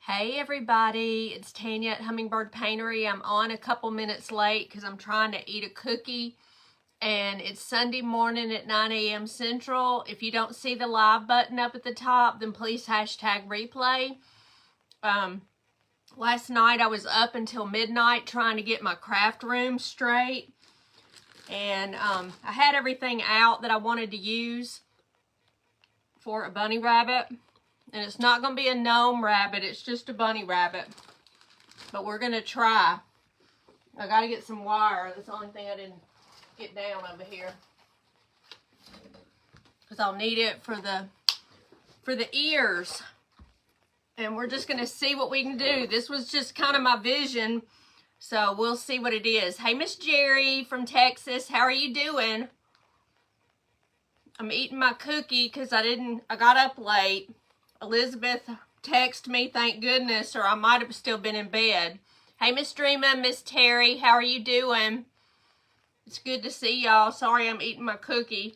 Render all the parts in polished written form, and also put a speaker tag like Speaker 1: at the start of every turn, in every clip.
Speaker 1: Hey everybody, it's Tanya at Hummingbird Paintery. I'm on a couple minutes late because I'm trying to eat a cookie, and it's Sunday morning at 9 a.m. Central. If you don't see the live button up at the top, then please hashtag replay. Last night I was up until midnight trying to get my craft room straight, and I had everything out that I wanted to use for a bunny rabbit. And it's not going to be a gnome rabbit. It's just a bunny rabbit. But we're going to try. I got to get some wire. That's the only thing I didn't get down over here. Because I'll need it for the ears. And we're just going to see what we can do. This was just kind of my vision. So we'll see what it is. Hey, Miss Jerry from Texas. How are you doing? I'm eating my cookie because I got up late. Elizabeth texted me, thank goodness, or I might have still been in bed. Hey, Miss Dreama, Miss Terry, how are you doing? It's good to see y'all. Sorry I'm eating my cookie.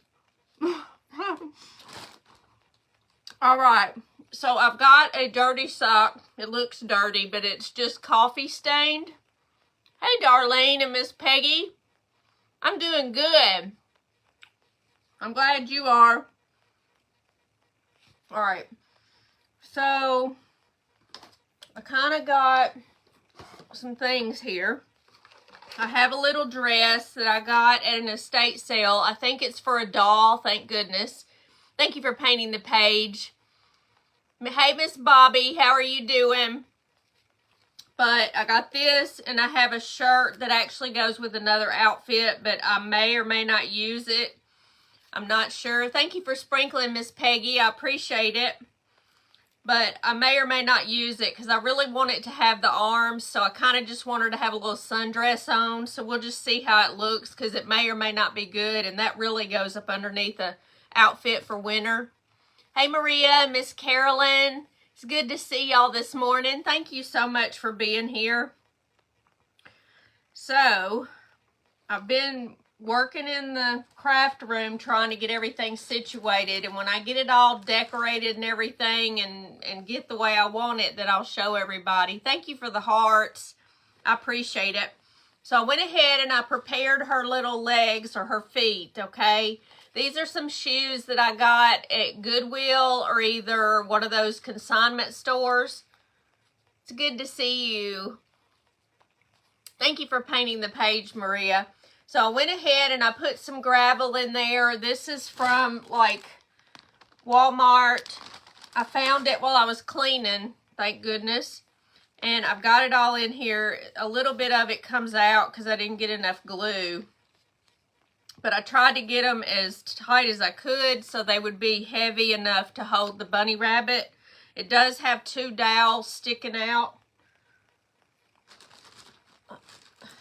Speaker 1: All right, so I've got a dirty sock. It looks dirty, but it's just coffee stained. Hey, Darlene and Miss Peggy. I'm doing good. I'm glad you are. All right. So, I kind of got some things here. I have a little dress that I got at an estate sale. I think it's for a doll, thank goodness. Thank you for painting the page. Hey, Miss Bobby, how are you doing? But I got this, and I have a shirt that actually goes with another outfit, but I may or may not use it. I'm not sure. Thank you for sprinkling, Miss Peggy. I appreciate it. But I may or may not use it because I really want it to have the arms. So I kind of just want her to have a little sundress on. So we'll just see how it looks because it may or may not be good. And that really goes up underneath the outfit for winter. Hey, Maria, Miss Carolyn. It's good to see y'all this morning. Thank you so much for being here. So I've been working in the craft room trying to get everything situated, and when I get it all decorated and everything and get the way I want it, then I'll show everybody. Thank you for the hearts. I appreciate it. So I went ahead and I prepared her little legs or her feet, okay? These are some shoes that I got at Goodwill or either one of those consignment stores. It's good to see you. Thank you for painting the page, Maria. So I went ahead and I put some gravel in there. This is from like Walmart. I found it while I was cleaning, thank goodness. And I've got it all in here. A little bit of it comes out because I didn't get enough glue. But I tried to get them as tight as I could so they would be heavy enough to hold the bunny rabbit. It does have two dowels sticking out.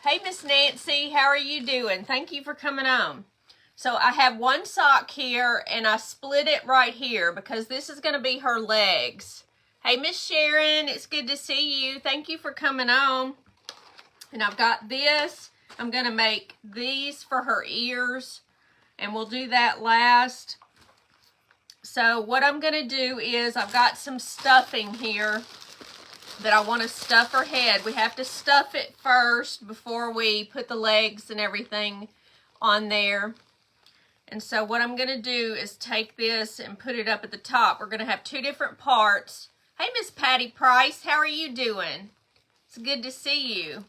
Speaker 1: Hey, Miss Nancy, how are you doing? Thank you for coming on. So I have one sock here, and I split it right here because this is going to be her legs. Hey, Miss Sharon, it's good to see you. Thank you for coming on. And I've got this. I'm going to make these for her ears, and we'll do that last. So what I'm going to do is I've got some stuffing here that I want to stuff her head. We have to stuff it first before we put the legs and everything on there. And so what I'm going to do is take this and put it up at the top. We're going to have two different parts. Hey, Miss Patty Price, how are you doing? It's good to see you.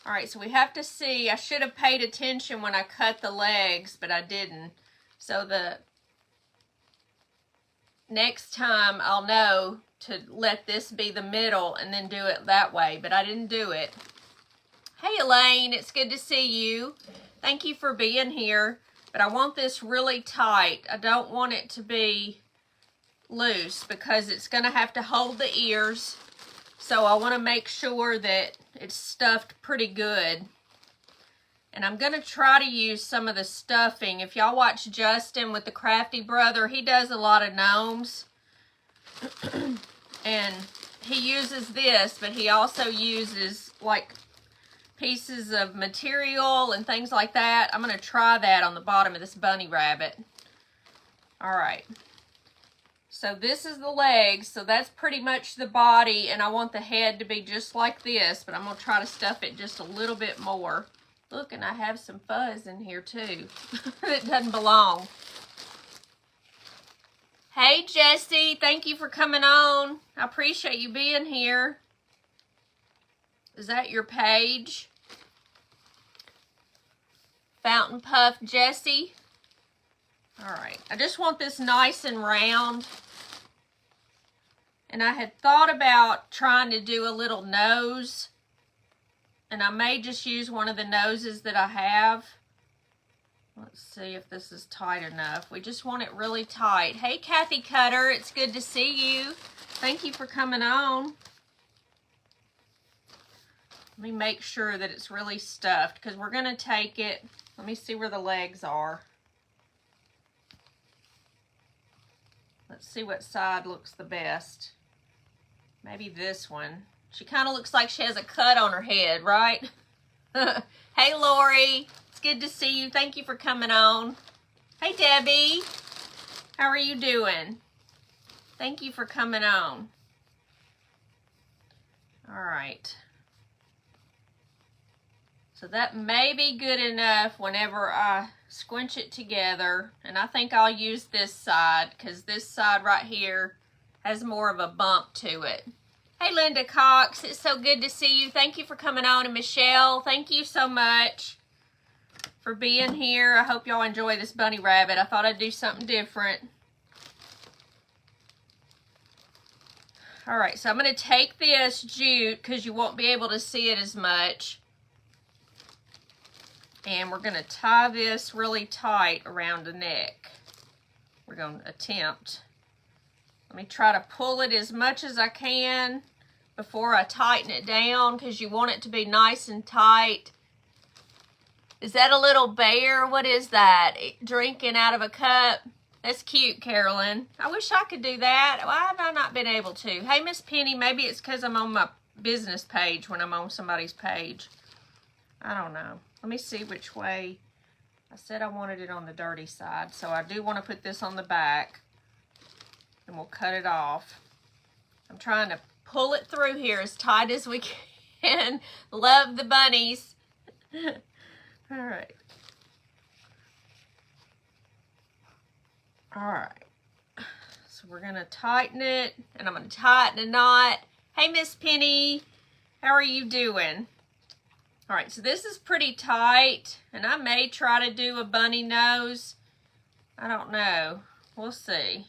Speaker 1: All right, so we have to see. I should have paid attention when I cut the legs, but I didn't. So the next time I'll know to let this be the middle and then do it that way, but I didn't do it. Hey, Elaine, it's good to see you. Thank you for being here, but I want this really tight. I don't want it to be loose because it's going to have to hold the ears, so I want to make sure that it's stuffed pretty good. And I'm going to try to use some of the stuffing. If y'all watch Justin with the Crafty Brother, he does a lot of gnomes. And he uses this, but he also uses like pieces of material and things like that. I'm going to try that on the bottom of this bunny rabbit. All right. So this is the legs, so that's pretty much the body, and I want the head to be just like this, but I'm going to try to stuff it just a little bit more. Look, and I have some fuzz in here too. It doesn't belong. Hey, Jessie, thank you for coming on. I appreciate you being here. Is that your page? Fountain Puff Jessie. All right, I just want this nice and round. And I had thought about trying to do a little nose. And I may just use one of the noses that I have. Let's see if this is tight enough. We just want it really tight. Hey, Kathy Cutter, it's good to see you. Thank you for coming on. Let me make sure that it's really stuffed because we're going to take it. Let me see where the legs are. Let's see what side looks the best. Maybe this one. She kind of looks like she has a cut on her head, right? Hey, Lori. It's good to see you. Thank you for coming on. Hey, Debbie. How are you doing? Thank you for coming on. All right. So that may be good enough whenever I squinch it together. And I think I'll use this side because this side right here has more of a bump to it. Hey, Linda Cox. It's so good to see you. Thank you for coming on. And Michelle, thank you so much for being here. I hope y'all enjoy this bunny rabbit. I thought I'd do something different. All right, so I'm going to take this jute because you won't be able to see it as much. And we're going to tie this really tight around the neck. We're going to attempt. Let me try to pull it as much as I can before I tighten it down because you want it to be nice and tight. Is that a little bear? What is that? Drinking out of a cup? That's cute, Carolyn. I wish I could do that. Why have I not been able to? Hey, Miss Penny, maybe it's because I'm on my business page when I'm on somebody's page. I don't know. Let me see which way. I said I wanted it on the dirty side, so I do want to put this on the back. And we'll cut it off. I'm trying to pull it through here as tight as we can. Love the bunnies. All right. All right. So we're going to tighten it, and I'm going to tighten a knot. Hey, Miss Penny. How are you doing? All right, so this is pretty tight, and I may try to do a bunny nose. I don't know. We'll see.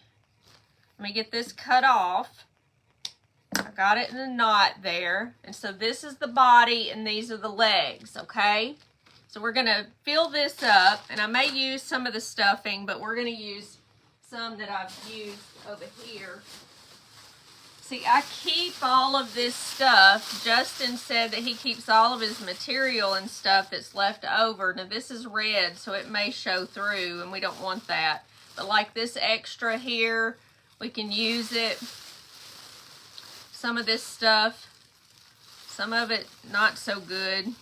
Speaker 1: Let me get this cut off. I got it in a knot there. And so this is the body, and these are the legs, okay? So we're going to fill this up, and I may use some of the stuffing, but we're going to use some that I've used over here. See, I keep all of this stuff. Justin said that he keeps all of his material and stuff that's left over. Now, this is red, so it may show through, and we don't want that. But like this extra here, we can use it. Some of this stuff, some of it not so good.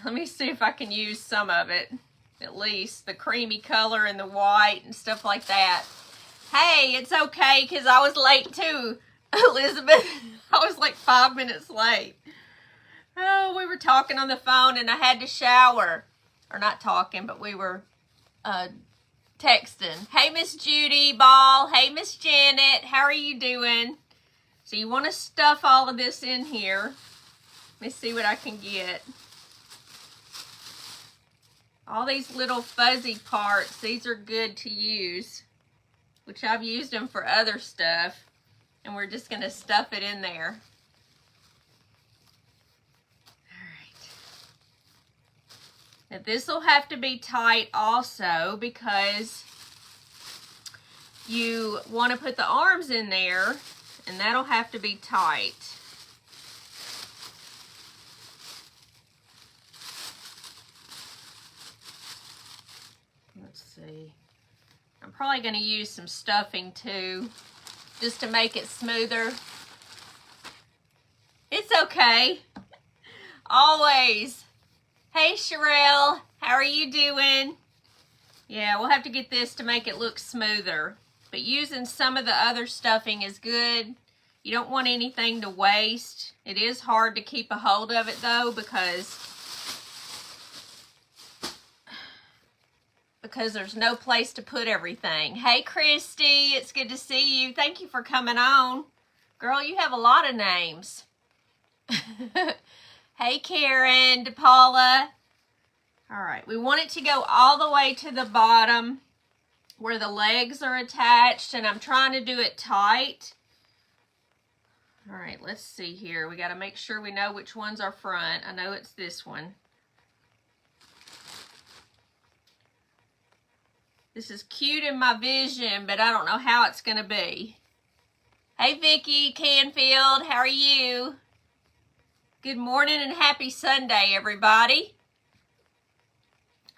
Speaker 1: Let me see if I can use some of it, at least. The creamy color and the white and stuff like that. Hey, it's okay because I was late too. Elizabeth, I was like 5 minutes late. Oh, we were talking on the phone and I had to shower. Or not talking, but we were texting. Hey, Miss Judy Ball. Hey, Miss Janet. How are you doing? So you want to stuff all of this in here. Let me see what I can get. All these little fuzzy parts, these are good to use, which I've used them for other stuff. And we're just going to stuff it in there. All right. Now this will have to be tight also because you want to put the arms in there, and that'll have to be tight. Let's see. I'm probably going to use some stuffing too, just to make it smoother. It's okay. Always. Hey, Sherelle. How are you doing? Yeah, we'll have to get this to make it look smoother. but using some of the other stuffing is good. You don't want anything to waste. It is hard to keep a hold of it though because there's no place to put everything. Hey Christy, it's good to see you. Thank you for coming on. Girl, you have a lot of names. Hey Karen, DePaula. All right, we want it to go all the way to the bottom where the legs are attached, and I'm trying to do it tight. All right, let's see here. We got to make sure we know which one's our front. I know it's this one. This is cute in my vision, but I don't know how it's going to be. Hey, Vicki Canfield, how are you? Good morning and happy Sunday, everybody.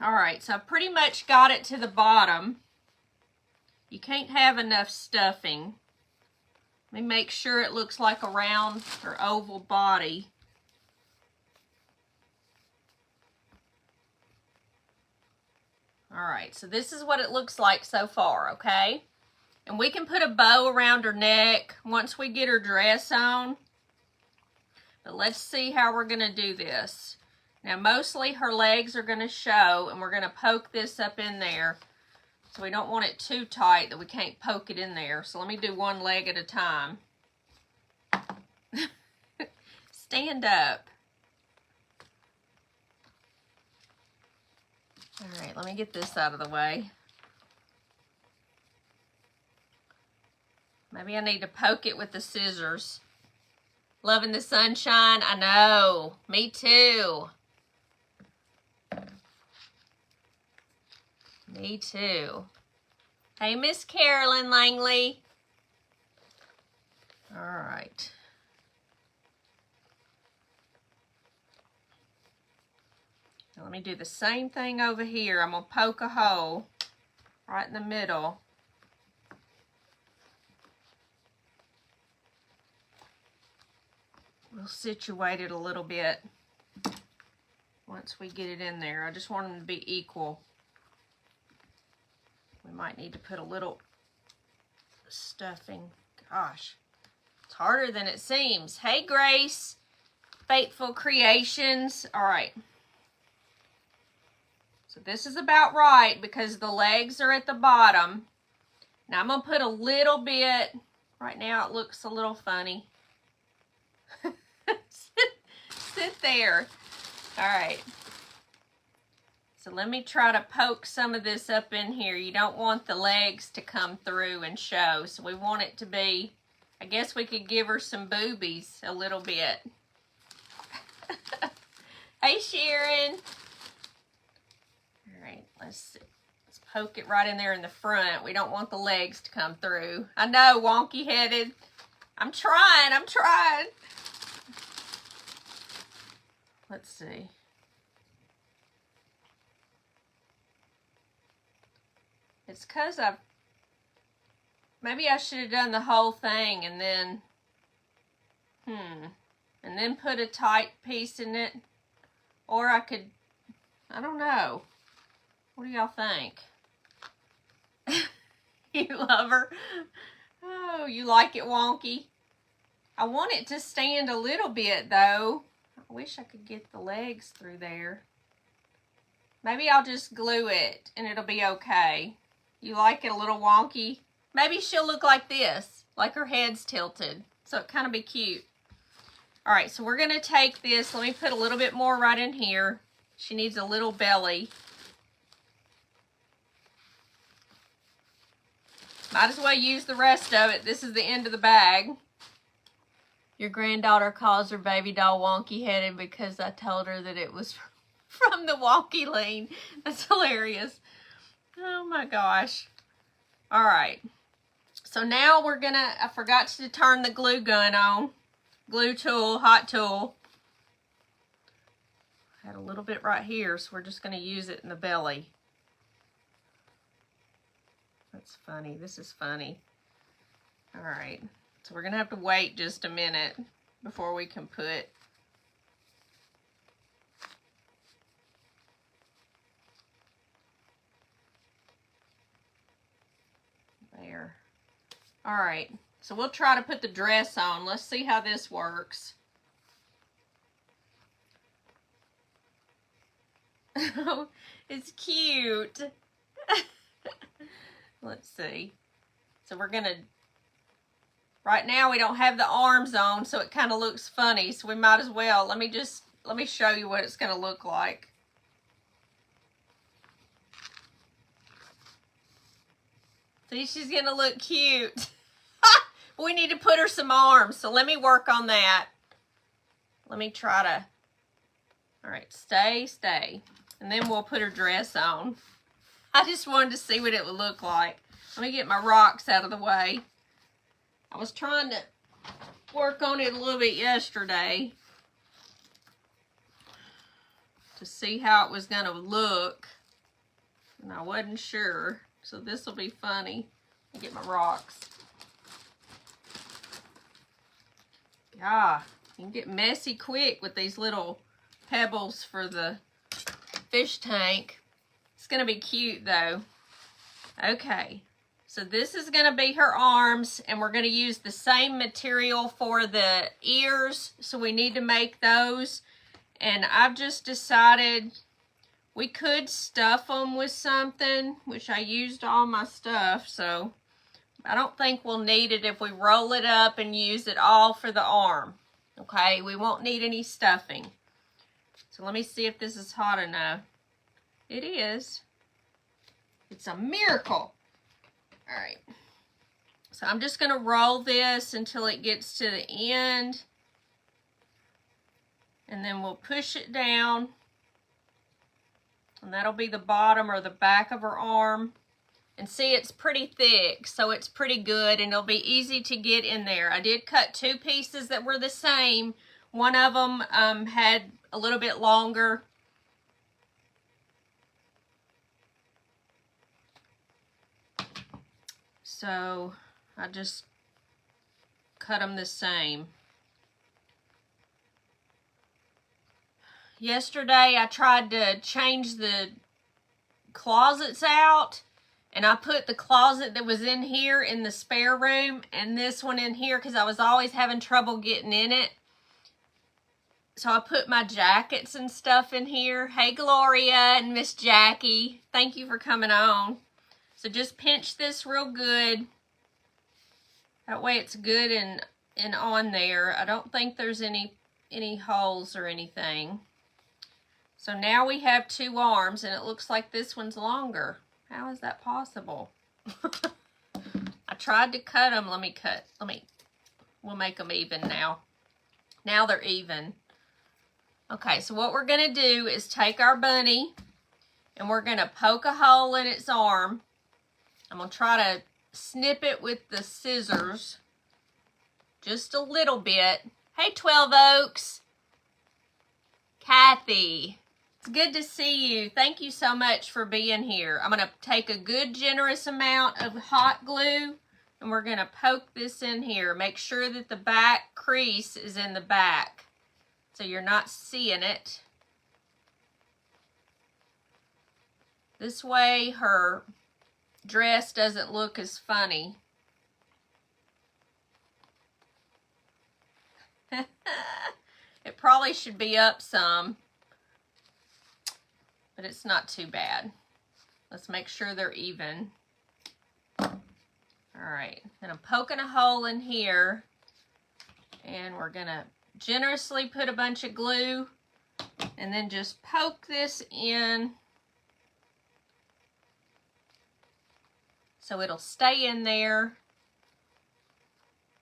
Speaker 1: All right, so I pretty much got it to the bottom. You can't have enough stuffing. Let me make sure it looks like a round or oval body. All right, so this is what it looks like so far, okay? And we can put a bow around her neck once we get her dress on. But let's see how we're gonna do this. Now, mostly her legs are gonna show, and we're gonna poke this up in there. So we don't want it too tight that we can't poke it in there. So let me do one leg at a time. Stand up. All right, let me get this out of the way. Maybe I need to poke it with the scissors. Loving the sunshine? I know. Me too. Me too. Hey, Miss Carolyn Langley. All right. Now let me do the same thing over here. I'm going to poke a hole right in the middle. We'll situate it a little bit once we get it in there. I just want them to be equal. We might need to put a little stuffing. Gosh, it's harder than it seems. Hey, Grace, Faithful Creations. All right. So this is about right because the legs are at the bottom. Now I'm going to put a little bit, right now it looks a little funny. Sit there. All right. So let me try to poke some of this up in here. You don't want the legs to come through and show. So we want it to be, I guess we could give her some boobies a little bit. Hey, Sharon. All right, let's see. Let's poke it right in there in the front. We don't want the legs to come through. I know, wonky-headed. I'm trying. Let's see. It's because maybe I should have done the whole thing and then, and then put a tight piece in it. Or I could, I don't know. What do y'all think? You love her? Oh, you like it wonky? I want it to stand a little bit though. I wish I could get the legs through there. Maybe I'll just glue it and it'll be okay. You like it a little wonky? Maybe she'll look like this, like her head's tilted. So it kind of be cute. All right, so we're gonna take this. Let me put a little bit more right in here. She needs a little belly. Might as well use the rest of it. This is the end of the bag. Your granddaughter calls her baby doll wonky-headed because I told her that it was from the Wonky Lean. That's hilarious. Oh my gosh. All right. So now we're gonna, I forgot to turn the glue gun on. Glue tool, hot tool. I had a little bit right here, so we're just gonna use it in the belly. That's funny. This is funny. All right. So we're gonna have to wait just a minute before we can put there. All right, so we'll try to put the dress on. Let's see how this works. Oh, it's cute. Let's see. So we're gonna, right now we don't have the arms on, so it kind of looks funny, so we might as well, let me show you what it's gonna look like. See, she's gonna look cute. We need to put her some arms, so let me work on that. Let me try to, all right, stay. And then we'll put her dress on. I just wanted to see what it would look like. Let me get my rocks out of the way. I was trying to work on it a little bit yesterday to see how it was gonna look, and I wasn't sure, so this will be funny. Let me get my rocks. Yeah, you can get messy quick with these little pebbles for the fish tank. It's gonna be cute though. Okay, so this is gonna be her arms, and we're gonna use the same material for the ears, so we need to make those. And I've just decided we could stuff them with something, which I used all my stuff, so I don't think we'll need it if we roll it up and use it all for the arm. Okay, we won't need any stuffing. So let me see if this is hot enough. It is. It's a miracle. All right. So I'm just going to roll this until it gets to the end. And then we'll push it down. And that'll be the bottom or the back of her arm. And see, it's pretty thick, so it's pretty good, and it'll be easy to get in there. I did cut two pieces that were the same. One of them had a little bit longer. So I just cut them the same. Yesterday I tried to change the closets out, and I put the closet that was in here in the spare room and this one in here because I was always having trouble getting in it. So I put my jackets and stuff in here. Hey Gloria and Miss Jackie, thank you for coming on. So just pinch this real good. That way it's good and on there. I don't think there's any holes or anything. So now we have two arms, and it looks like this one's longer. How is that possible? I tried to cut them. We'll make them even now. Now they're even. Okay, so what we're going to do is take our bunny, and we're going to poke a hole in its arm. I'm going to try to snip it with the scissors just a little bit. Hey, 12 Oaks. Kathy. It's good to see you. Thank you so much for being here. I'm going to take a good generous amount of hot glue, and we're going to poke this in here. Make sure that the back crease is in the back so you're not seeing it. This way her dress doesn't look as funny. It probably should be up some, but it's not too bad. Let's make sure they're even. All right, and I'm poking a hole in here, and we're gonna generously put a bunch of glue and then just poke this in so it'll stay in there.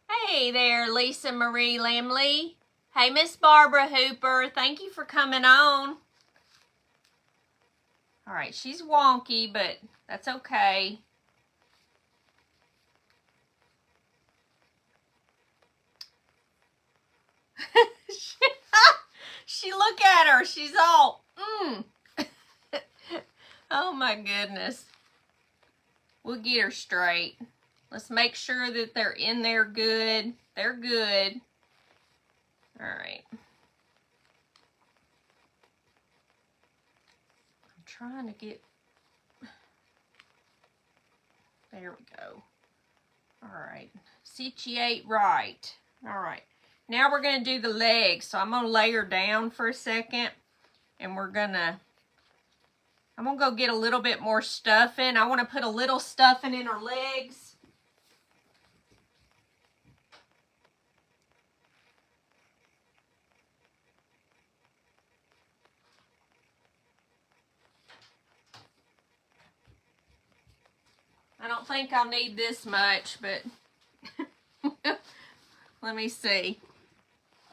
Speaker 1: Hey there, Lisa Marie Lamley. Hey, Miss Barbara Hooper. Thank you for coming on. All right, she's wonky, but that's okay. She look at her. She's all, Oh my goodness. We'll get her straight. Let's make sure that they're in there good. They're good. All right. I'm trying to get, there we go. All right, situate right. All right, now we're going to do the legs. So I'm going to lay her down for a second, and I'm going to go get a little bit more stuffing. I want to put a little stuffing in her legs. I don't think I'll need this much, but let me see.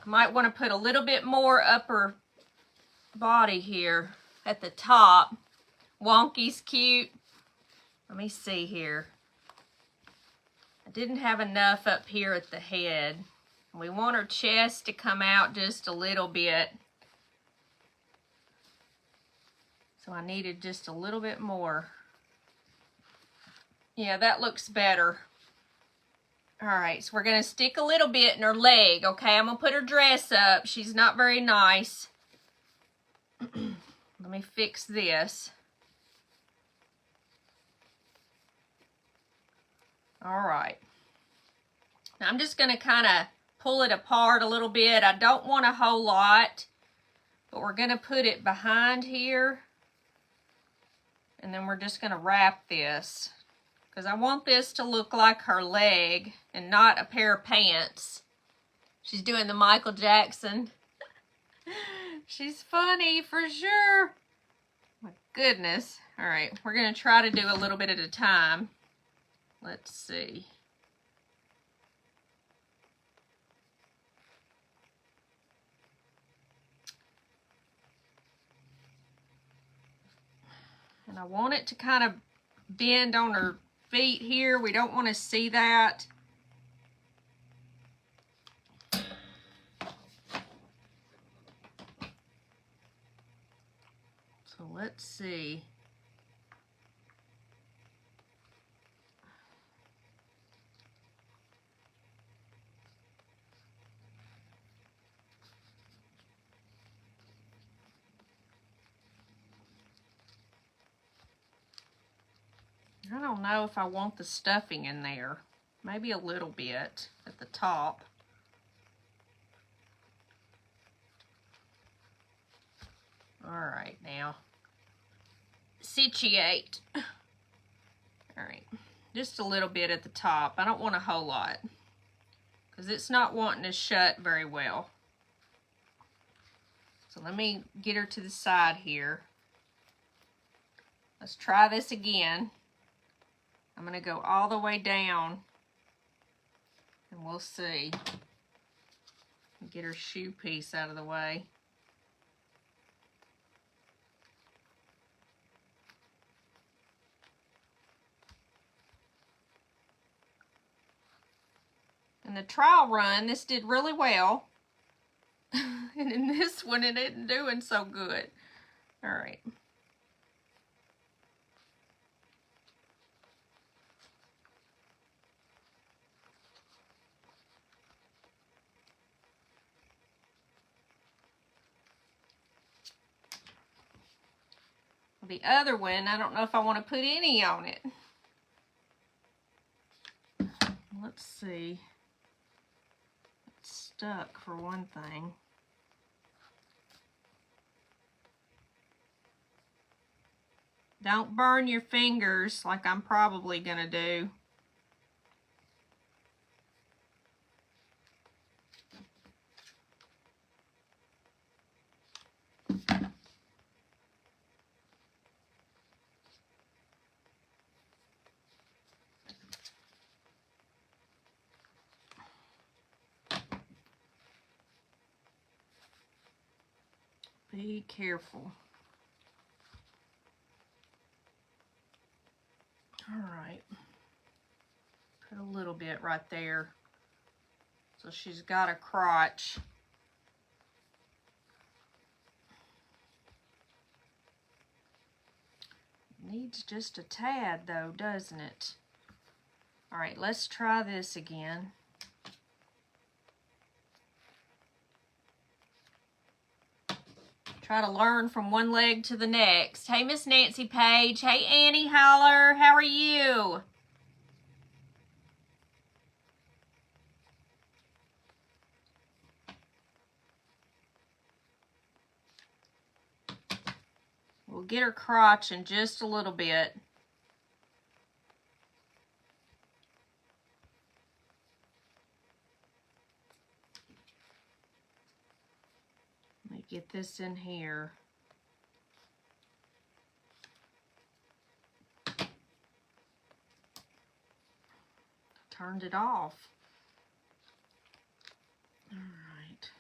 Speaker 1: I might want to put a little bit more upper body here at the top. Wonky's cute. Let me see here. I didn't have enough up here at the head. We want her chest to come out just a little bit. So I needed just a little bit more. Yeah, that looks better. All right, so we're going to stick a little bit in her leg, okay? I'm going to put her dress up. She's not very nice. Let me fix this. All right. Now I'm just going to kind of pull it apart a little bit. I don't want a whole lot, but we're going to put it behind here. And then we're just going to wrap this, because I want this to look like her leg and not a pair of pants. She's doing the Michael Jackson. She's funny for sure. My goodness. All right, we're going to try to do a little bit at a time. Let's see. And I want it to kind of bend on her feet here. We don't want to see that. So let's see. I don't know if I want the stuffing in there. Maybe a little bit at the top. All right, now situate. All right, just a little bit at the top. I don't want a whole lot because it's not wanting to shut very well. So let me get her to the side here. Let's try this again. I'm going to go all the way down and we'll see. Get her shoe piece out of the way. In the trial run, this did really well. And in this one, it isn't doing so good. All right. The other one, I don't know if I want to put any on it. Let's see. It's stuck for one thing. Don't burn your fingers like I'm probably gonna do. Be careful. All right. Put a little bit right there. So she's got a crotch. Needs just a tad though, doesn't it? All right, let's try this again. Try to learn from one leg to the next. Hey, Miss Nancy Page. Hey, Annie Holler. How are you? we'll get her crotch in just a little bit. Let me get this in here. Turned it off. All right.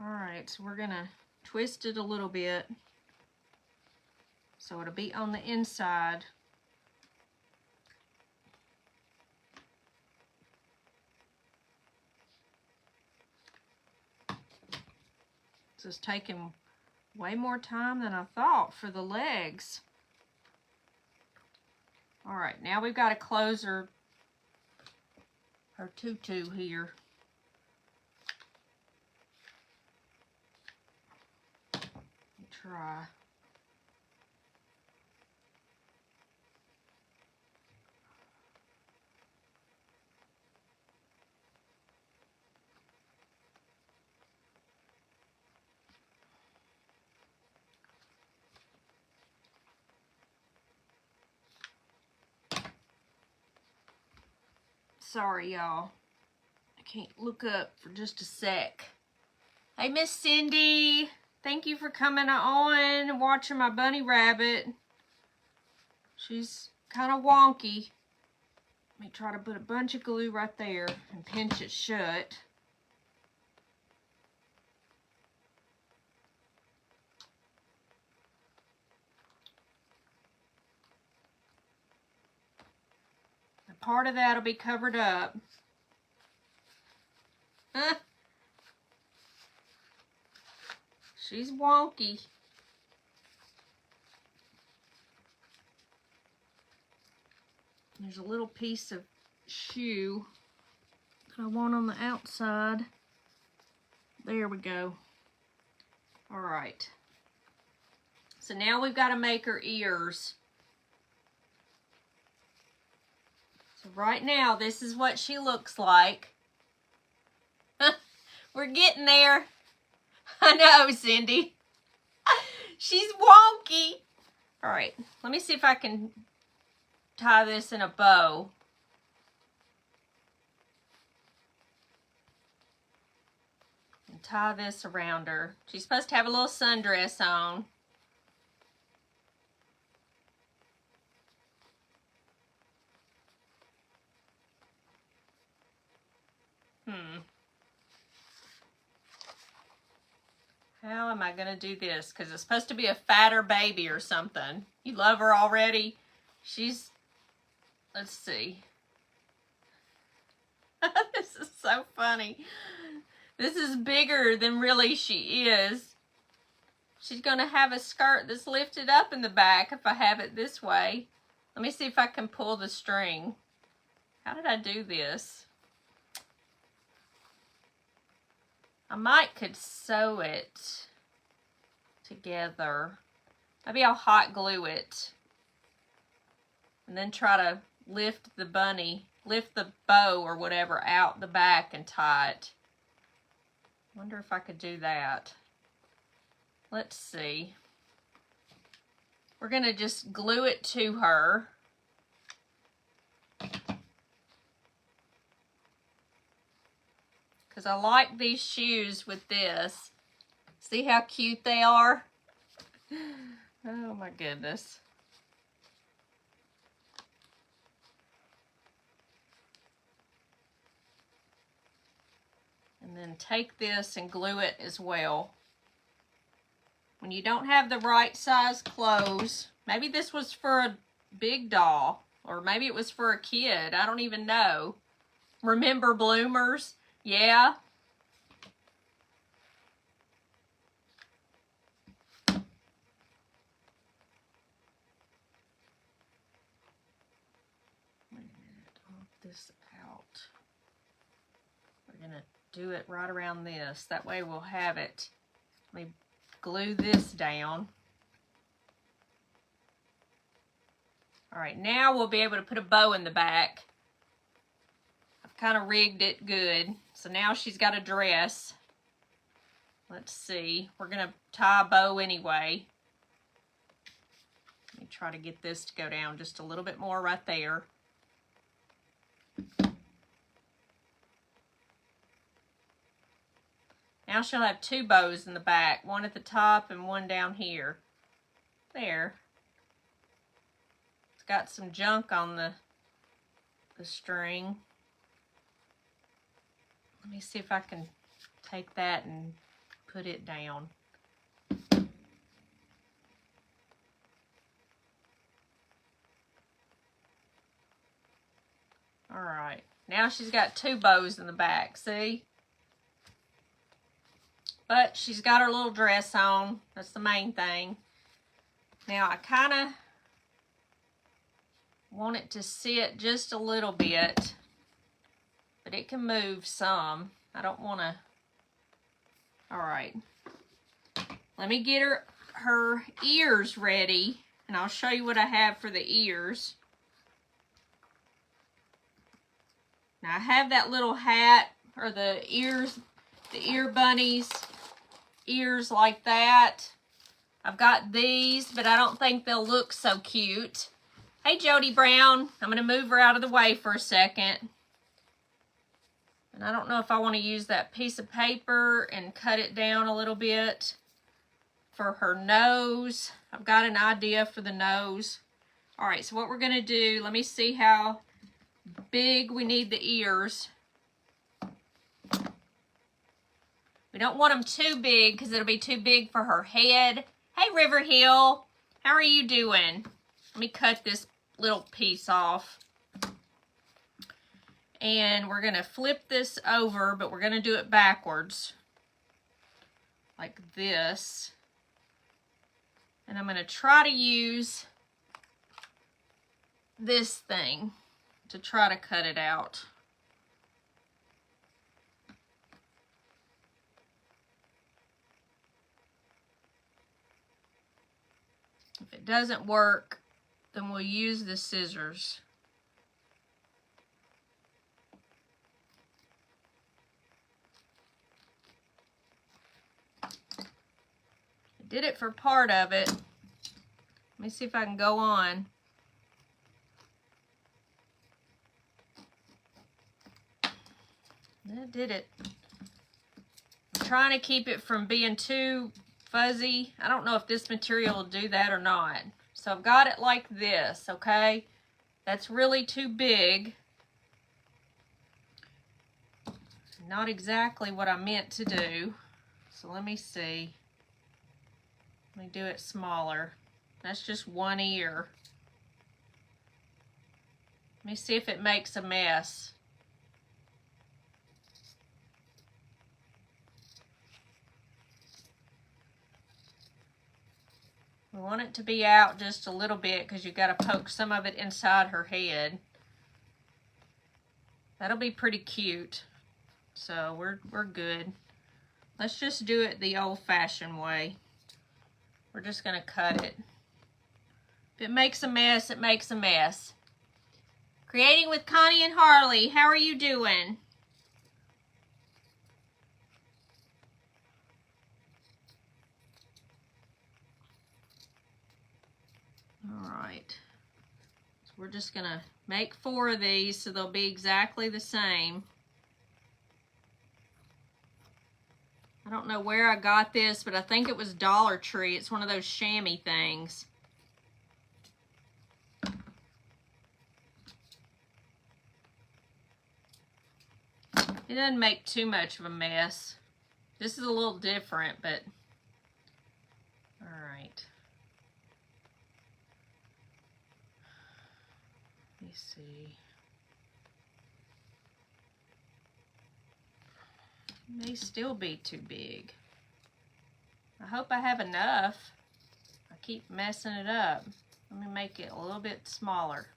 Speaker 1: All right, so we're gonna twist it a little bit so it'll be on the inside. This is taking way more time than I thought for the legs. All right, now we've got to close her tutu here. Try. Sorry, y'all. I can't look up for just a sec. Hey, Miss Cindy. Thank you for coming on and watching my bunny rabbit. She's kind of wonky. Let me try to put a bunch of glue right there and pinch it shut. Part of that will be covered up. She's wonky. There's a little piece of shoe that I want on the outside. There we go. All right. So now we've got to make her ears. So right now, this is what she looks like. We're getting there. I know, Cindy. She's wonky. All right, let me see if I can tie this in a bow. And tie this around her. She's supposed to have a little sundress on. How am I going to do this? Because it's supposed to be a fatter baby or something. You love her already? She's... Let's see. This is so funny. This is bigger than really she is. She's going to have a skirt that's lifted up in the back if I have it this way. Let me see if I can pull the string. How did I do this? I could sew it together. Maybe I'll hot glue it. And then try to lift the bow or whatever out the back and tie it. Wonder if I could do that. Let's see. We're going to just glue it to her. Because I like these shoes with this. See how cute they are? Oh my goodness. And then take this and glue it as well. When you don't have the right size clothes, maybe this was for a big doll, or maybe it was for a kid. I don't even know. Remember Bloomers? Yeah. Wait a minute, I'll get this out. We're going to do it right around this. That way we'll have it. Let me glue this down. All right, now we'll be able to put a bow in the back. I've kind of rigged it good. So now she's got a dress. Let's see. We're going to tie a bow anyway. Let me try to get this to go down just a little bit more right there. Now she'll have two bows in the back, one at the top and one down here. There. It's got some junk on the string. Let me see if I can take that and put it down. All right. Now she's got two bows in the back, see? But she's got her little dress on. That's the main thing. Now I kind of want it to sit just a little bit, but it can move some. I don't want to. All right. Let me get her ears ready, and I'll show you what I have for the ears. Now I have that little hat, or the ears, the ear bunnies, ears like that. I've got these, but I don't think they'll look so cute. Hey, Jody Brown. I'm going to move her out of the way for a second. And I don't know if I want to use that piece of paper and cut it down a little bit for her nose. I've got an idea for the nose. All right, so what we're going to do, let me see how big we need the ears. We don't want them too big because it'll be too big for her head. Hey, River Hill. How are you doing? Let me cut this little piece off. And we're going to flip this over, but we're going to do it backwards. Like this. And I'm going to try to use this thing to try to cut it out. If it doesn't work, then we'll use the scissors. I did it for part of it. Let me see if I can go on. That did it. I'm trying to keep it from being too fuzzy. I don't know if this material will do that or not. So I've got it like this, okay? That's really too big. Not exactly what I meant to do. So let me see. Let me do it smaller. That's just one ear. Let me see if it makes a mess. We want it to be out just a little bit because you've got to poke some of it inside her head. That'll be pretty cute. So we're good. Let's just do it the old-fashioned way. We're just going to cut it. If it makes a mess, it makes a mess. Creating with Connie and Harley, how are you doing? All right. So we're just going to make 4 of these so they'll be exactly the same. I don't know where I got this, but I think it was Dollar Tree. It's one of those chamois things. It doesn't make too much of a mess. This is a little different, but all right. Let me see. It may still be too big. I hope I have enough. I keep messing it up. Let me make it a little bit smaller.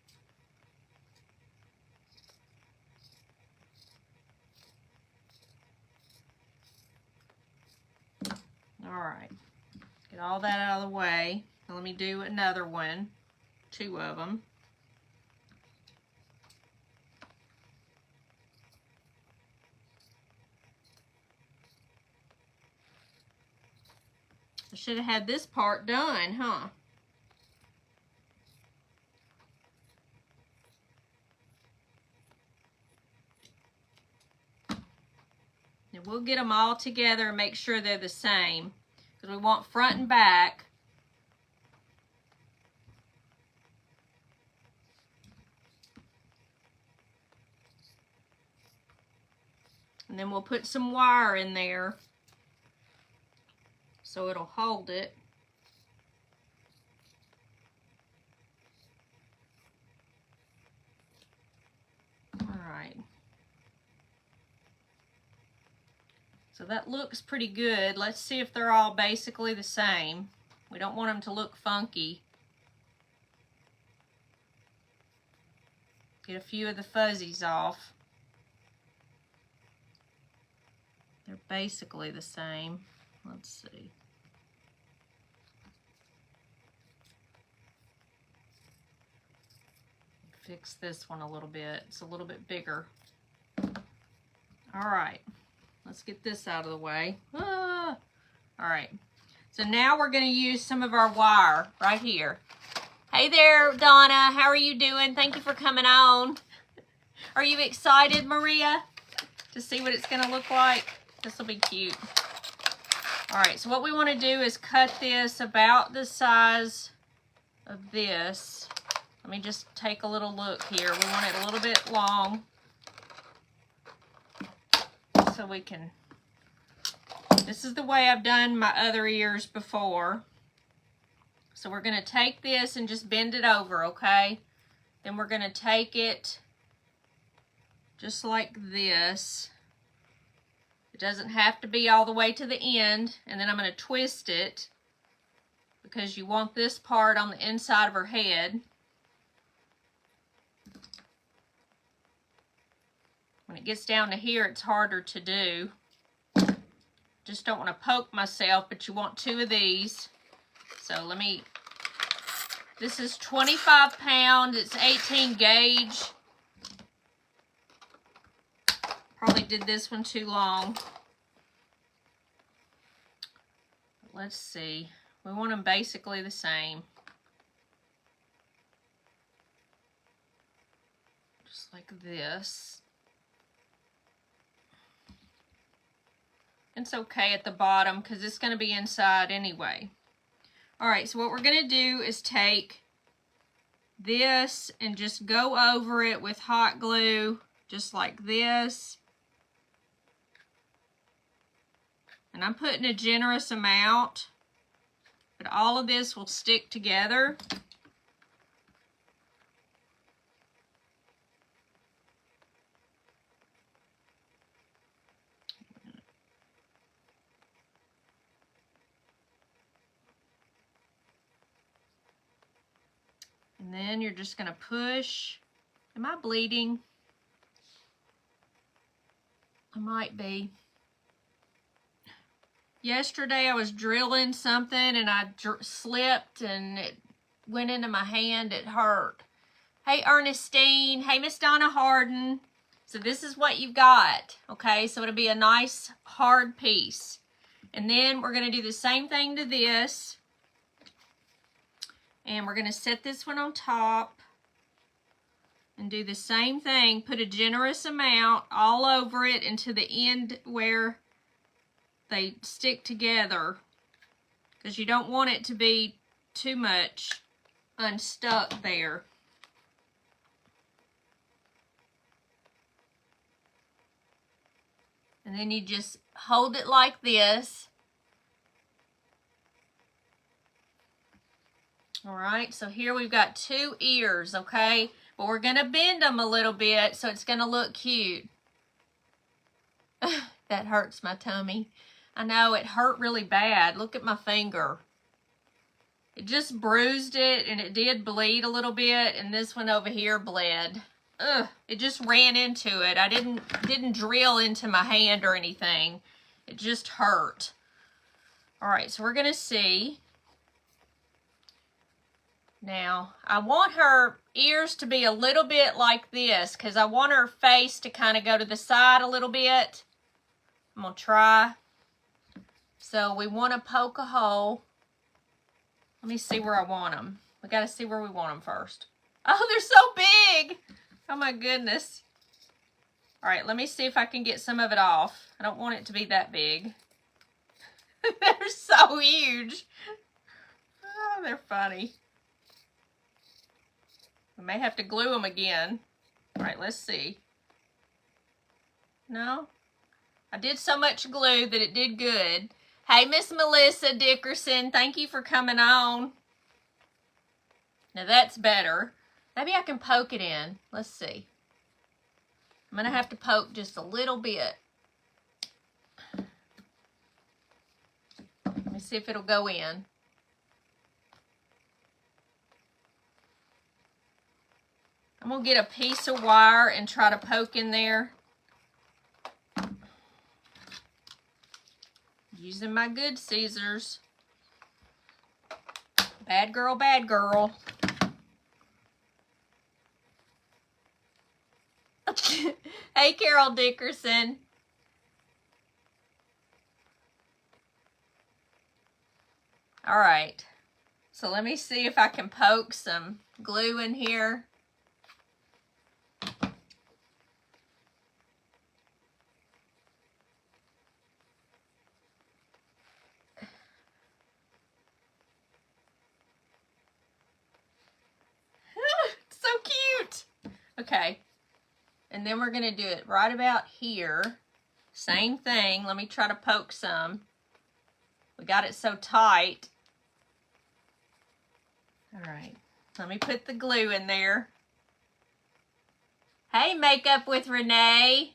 Speaker 1: All right, get all that out of the way. Now let me do another one, 2 of them. I should have had this part done, huh? And we'll get them all together and make sure they're the same, because we want front and back. And then we'll put some wire in there so it'll hold it. All right. So that looks pretty good. Let's see if they're all basically the same. We don't want them to look funky. Get a few of the fuzzies off. They're basically the same. Let's see. Fix this one a little bit. It's a little bit bigger. All right. Let's get this out of the way. Ah. All right. So now we're going to use some of our wire right here. Hey there, Donna. How are you doing? Thank you for coming on. Are you excited, Maria, to see what it's going to look like? This will be cute. All right. So what we want to do is cut this about the size of this. Let me just take a little look here. We want it a little bit long so we can, this is the way I've done my other ears before. So we're going to take this and just bend it over, okay? Then we're going to take it just like this. It doesn't have to be all the way to the end. And then I'm going to twist it because you want this part on the inside of her head. When it gets down to here, it's harder to do. Just don't want to poke myself, but you want two of these. So let me, this is 25 pound, it's 18 gauge. Probably did this one too long. Let's see, we want them basically the same. Just like this. It's okay at the bottom because it's going to be inside anyway. All right, so what we're going to do is take this and just go over it with hot glue, just like this. And I'm putting a generous amount, but all of this will stick together. And then you're just going to push. Am I bleeding? I might be. Yesterday I was drilling something and I slipped and it went into my hand. It hurt. Hey, Ernestine. Hey, Miss Donna Harden. So this is what you've got. Okay, so it'll be a nice hard piece. And then we're going to do the same thing to this. And we're going to set this one on top and do the same thing. Put a generous amount all over it into the end where they stick together, because you don't want it to be too much unstuck there. And then you just hold it like this. All right, so here we've got two ears, okay? But we're going to bend them a little bit so it's going to look cute. That hurts my tummy. I know, it hurt really bad. Look at my finger. It just bruised it, and it did bleed a little bit, and this one over here bled. Ugh, it just ran into it. I didn't drill into my hand or anything. It just hurt. All right, so we're going to see. Now, I want her ears to be a little bit like this because I want her face to kind of go to the side a little bit. I'm going to try. So we want to poke a hole. Let me see where I want them. We got to see where we want them first. Oh, they're so big. Oh my goodness. All right, let me see if I can get some of it off. I don't want it to be that big. They're so huge. Oh, they're funny. We may have to glue them again. All right, let's see. No? I did so much glue that it did good. Hey, Miss Melissa Dickerson, thank you for coming on. Now that's better. Maybe I can poke it in. Let's see. I'm going to have to poke just a little bit. Let me see if it'll go in. I'm going to get a piece of wire and try to poke in there. Using my good scissors. Bad girl, bad girl. Hey, Carol Dickerson. All right. So let me see if I can poke some glue in here. So cute. Okay. And then we're going to do it right about here. Same thing. Let me try to poke some. We got it so tight. All right. Let me put the glue in there. Hey, Makeup with Renee.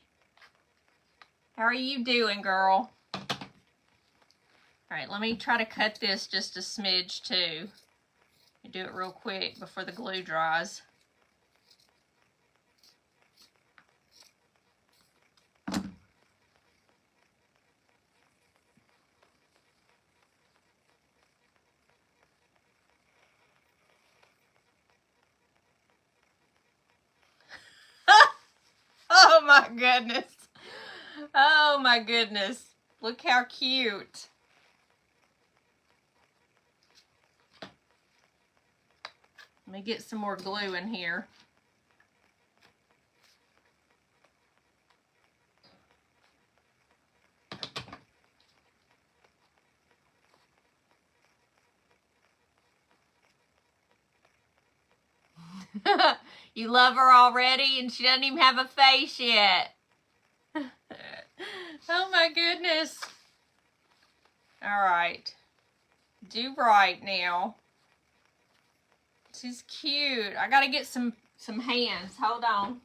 Speaker 1: How are you doing, girl? All right, let me try to cut this just a smidge too. Do it real quick before the glue dries. Oh my goodness. Oh my goodness. Look how cute. Let me get some more glue in here. You love her already and she doesn't even have a face yet. Oh my goodness. All right. Do right now. She's cute. I gotta get some hands. Hold on.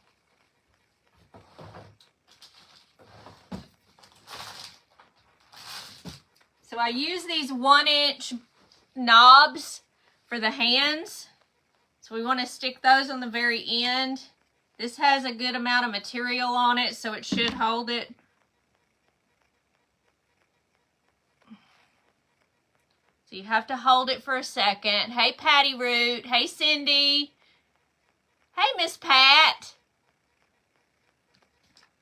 Speaker 1: So I use these 1-inch knobs for the hands. So we want to stick those on the very end. This has a good amount of material on it, so it should hold it. So you have to hold it for a second. Hey, Patty Root. Hey, Cindy. Hey, Miss Pat.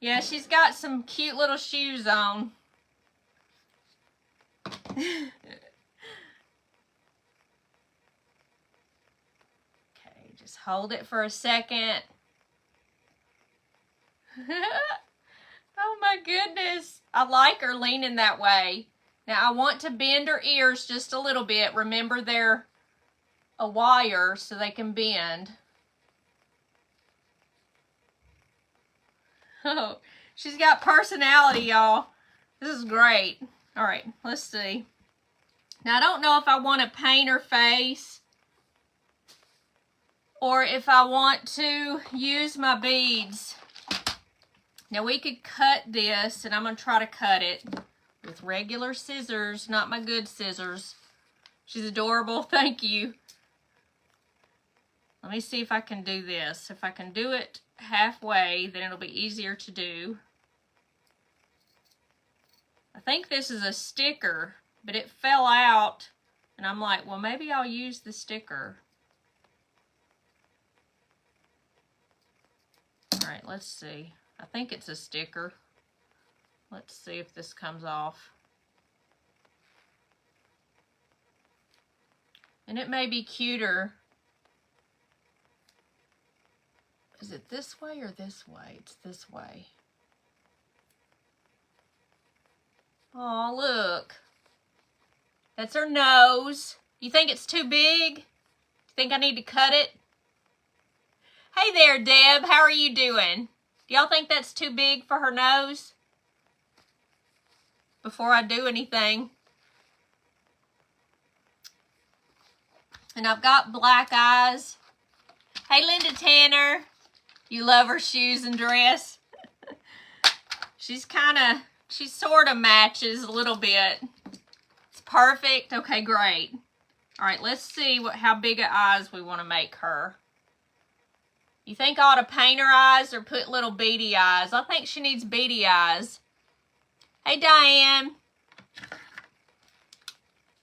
Speaker 1: Yeah, she's got some cute little shoes on. Okay, just hold it for a second. Oh my goodness. I like her leaning that way. Now I want to bend her ears just a little bit. Remember, they're a wire so they can bend. Oh, she's got personality, y'all. This is great. All right, let's see. Now I don't know if I want to paint her face or if I want to use my beads. Now we could cut this, and I'm going to try to cut it with regular scissors, not my good scissors. She's adorable. Thank you. Let me see if I can do this. If I can do it halfway, then it'll be easier to do. I think this is a sticker, but it fell out, and I'm like, well, maybe I'll use the sticker. All right, let's see. I think it's a sticker. Let's see if this comes off. And it may be cuter. Is it this way or this way? It's this way. Oh, look. That's her nose. You think it's too big? You think I need to cut it? Hey there, Deb. How are you doing? Do y'all think that's too big for her nose? Before I do anything. And I've got black eyes. Hey, Linda Tanner. You love her shoes and dress. She sort of matches a little bit. It's perfect. Okay, great. All right, let's see how big of eyes we want to make her. You think I ought to paint her eyes or put little beady eyes? I think she needs beady eyes. Hey, Diane.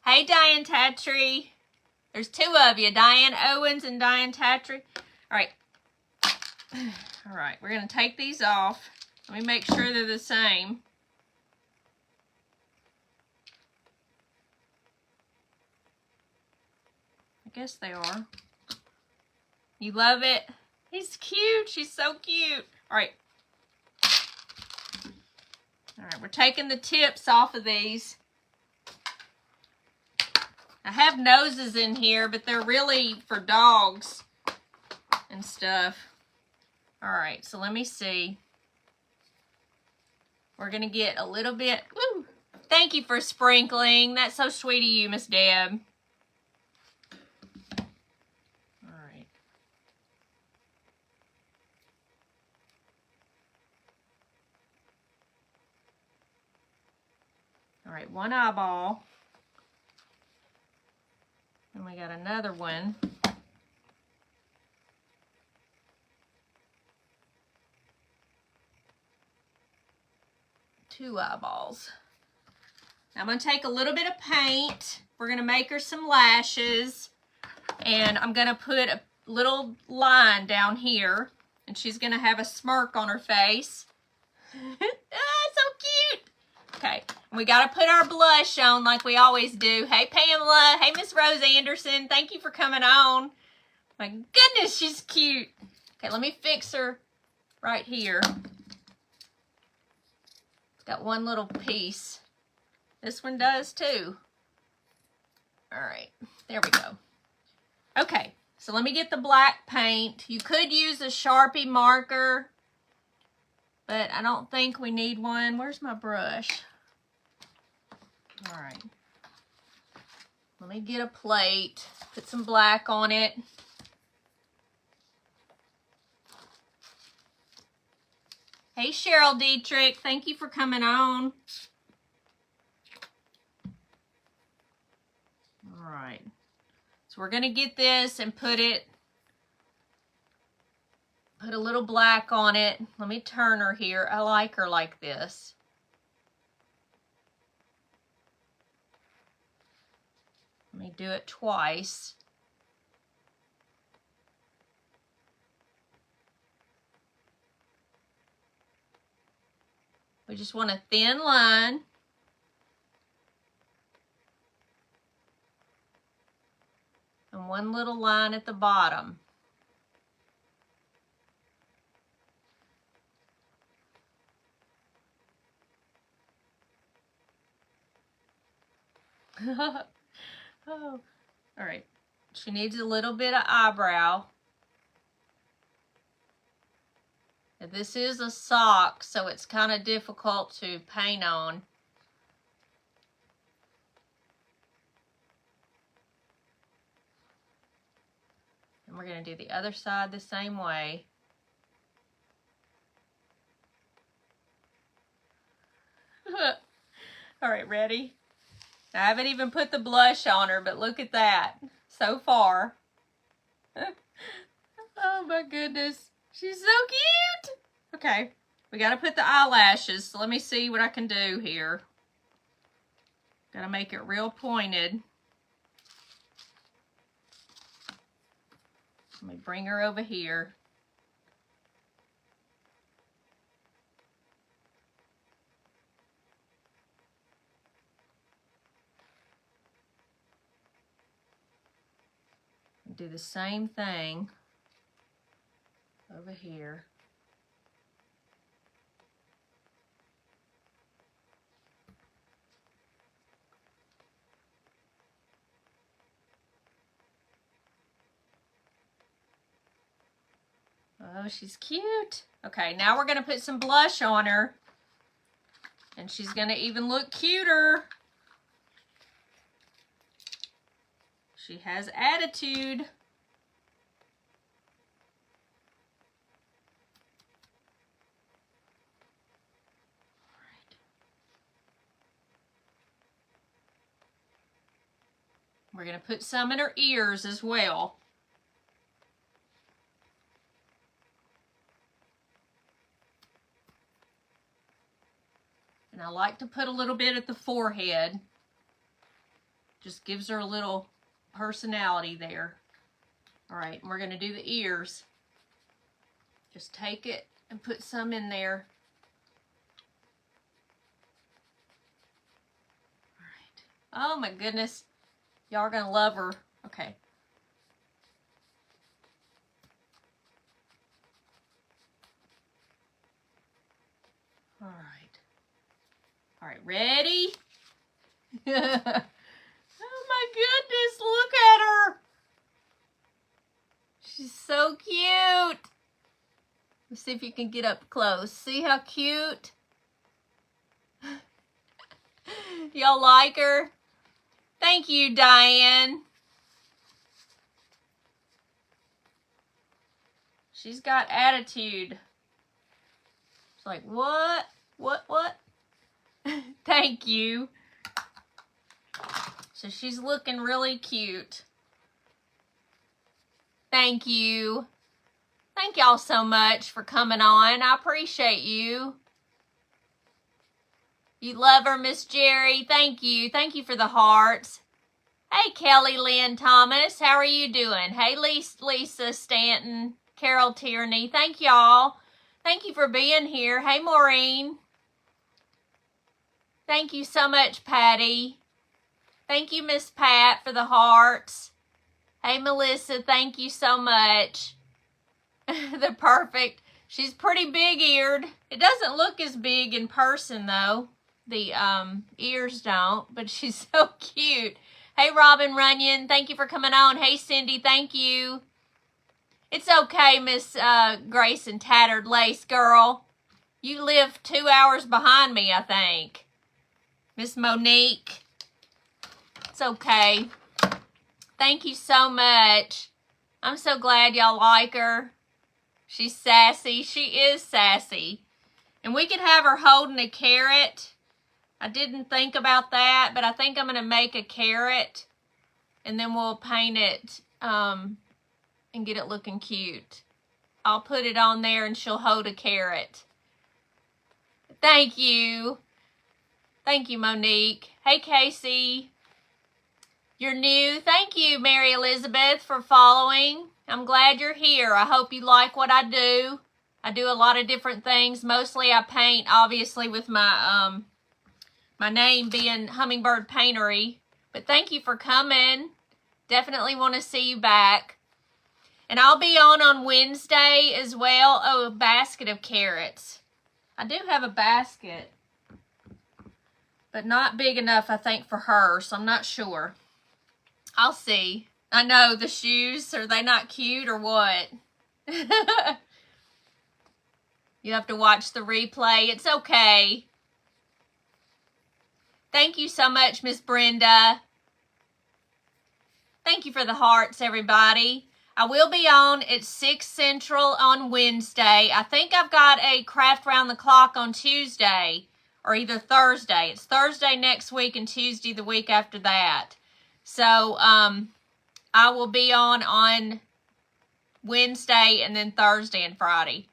Speaker 1: Hey, Diane Tatry. There's two of you, Diane Owens and Diane Tatry. All right. All right, we're going to take these off. Let me make sure they're the same. I guess they are. You love it? He's cute. She's so cute. All right. All right, we're taking the tips off of these. I have noses in here, but they're really for dogs and stuff. All right, so let me see. We're going to get a little bit. Woo! Thank you for sprinkling. That's so sweet of you, Miss Deb. All right. All right, one eyeball. And we got another one. Two eyeballs. Now I'm going to take a little bit of paint. We're going to make her some lashes. And I'm going to put a little line down here. And she's going to have a smirk on her face. So cute. Okay. And we got to put our blush on like we always do. Hey, Pamela. Hey, Miss Rose Anderson. Thank you for coming on. My goodness, she's cute. Okay, let me fix her right here. It's got one little piece. This one does too. All right, there we go. Okay, so let me get the black paint. You could use a Sharpie marker, but I don't think we need one. Where's my brush? All right. Let me get a plate, put some black on it. Hey, Cheryl Dietrich, thank you for coming on. All right. So we're going to get this and put a little black on it. Let me turn her here. I like her like this. Let me do it twice. We just want a thin line. And one little line at the bottom. Oh, all right. She needs a little bit of eyebrow. This is a sock, so it's kind of difficult to paint on. And we're going to do the other side the same way. All right, ready? I haven't even put the blush on her, but look at that so far. Oh my goodness. She's so cute. Okay, we got to put the eyelashes. So let me see what I can do here. Got to make it real pointed. Let me bring her over here. do the same thing over here. Oh, she's cute. Okay, now we're going to put some blush on her. And she's going to even look cuter. She has attitude. We're going to put some in her ears as well. And I like to put a little bit at the forehead. Just gives her a little personality there. All right, and we're going to do the ears. Just take it and put some in there. All right. Oh my goodness. Y'all are going to love her. Okay. All right. All right, ready? Oh my goodness, look at her. She's so cute. Let's see if you can get up close. See how cute? Y'all like her? Thank you, Diane. She's got attitude. It's like, what? What? Thank you. So she's looking really cute. Thank you. Thank y'all so much for coming on. I appreciate you. You love her, Miss Jerry. Thank you. Thank you for the hearts. Hey, Kelly Lynn Thomas. How are you doing? Hey, Lisa Stanton. Carol Tierney. Thank y'all. Thank you for being here. Hey, Maureen. Thank you so much, Patty. Thank you, Miss Pat, for the hearts. Hey, Melissa, thank you so much. They're perfect. She's pretty big-eared. It doesn't look as big in person, though. The ears don't, but she's so cute. Hey, Robin Runyon, thank you for coming on. Hey, Cindy, thank you. It's okay, Miss Grace and Tattered Lace Girl. You live 2 hours behind me, I think. Miss Monique. It's okay. Thank you so much. I'm so glad y'all like her. She's sassy. She is sassy. And we could have her holding a carrot. I didn't think about that, but I think I'm going to make a carrot. And then we'll paint it and get it looking cute. I'll put it on there and she'll hold a carrot. Thank you. Thank you, Monique. Hey, Casey. You're new. Thank you, Mary Elizabeth, for following. I'm glad you're here. I hope you like what I do. I do a lot of different things. Mostly I paint, obviously, with my my name being Hummingbird Paintery. But thank you for coming. Definitely want to see you back. And I'll be on Wednesday as well. Oh, a basket of carrots. I do have a basket, but not big enough, I think, for her, so I'm not sure. I'll see. I know, the shoes, are they not cute or what? You have to watch the replay. It's okay. Thank you so much, Miss Brenda. Thank you for the hearts, everybody. I will be on at 6 Central on Wednesday. I think I've got a Craft Round the Clock on Tuesday, or either Thursday. It's Thursday next week and Tuesday the week after that. So, I will be on Wednesday and then Thursday and Friday.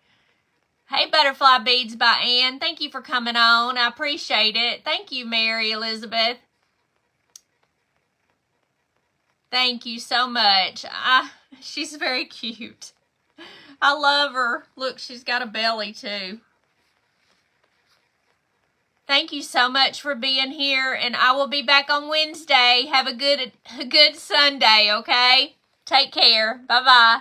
Speaker 1: Hey, Butterfly Beads by Ann. Thank you for coming on. I appreciate it. Thank you, Mary Elizabeth. Thank you so much. She's very cute. I love her. Look, she's got a belly too. Thank you so much for being here, and I will be back on Wednesday. Have a good Sunday, okay? Take care. Bye-bye.